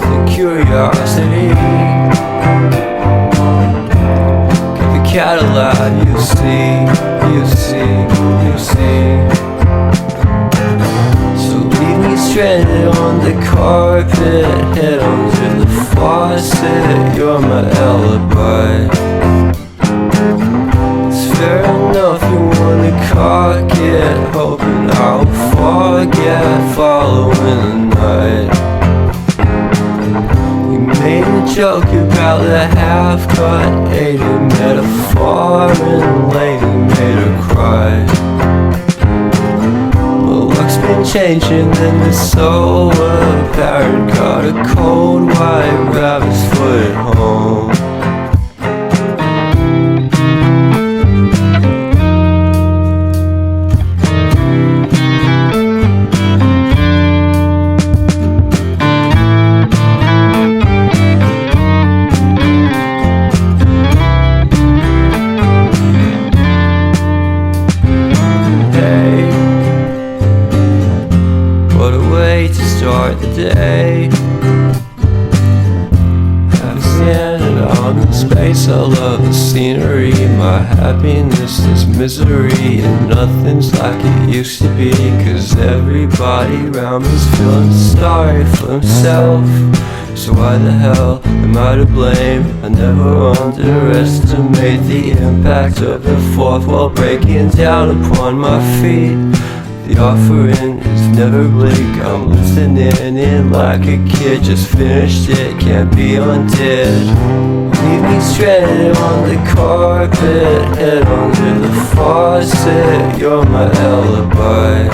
the curiosity. Give the cat a laugh, you see. So leave me stranded on the carpet, head under the faucet. You're my alibi. It's fair enough, you wanna cock it, hoping I'll forget following the night. You made a joke about the half-cut, ate a metaphor and later made her cry. Well, luck's been changing and it's so apparent. Got a cold white rabbit's foot at home. Start the day, have standing out in space. I love the scenery. My happiness is misery, and nothing's like it used to be. Cause everybody around me's feeling sorry for himself. So why the hell am I to blame? I never underestimate the impact of the fourth wall breaking down upon my feet. The offering is never bleak. I'm listening in like a kid. Just finished it, can't be undid. Leave me stranded on the carpet, head under the faucet. You're my alibi.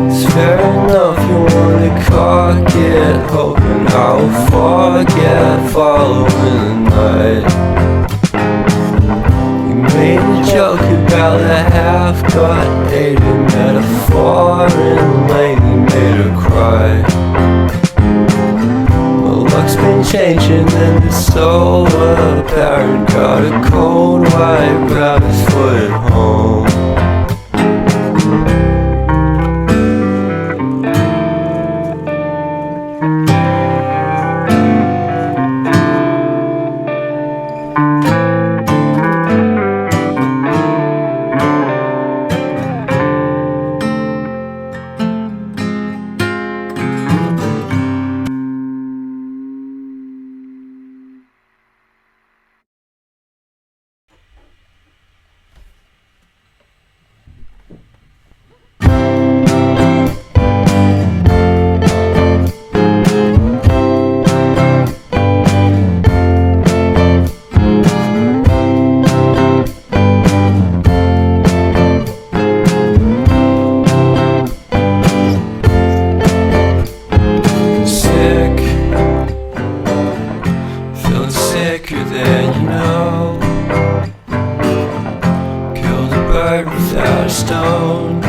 It's fair enough, you wanna cock it, hoping I'll forget following the night. Made a joke about the half-cut, ate a metaphor and later made her cry. Well, luck's been changing and it's so apparent. Got a cold white rabbit's foot at home. Without a stone,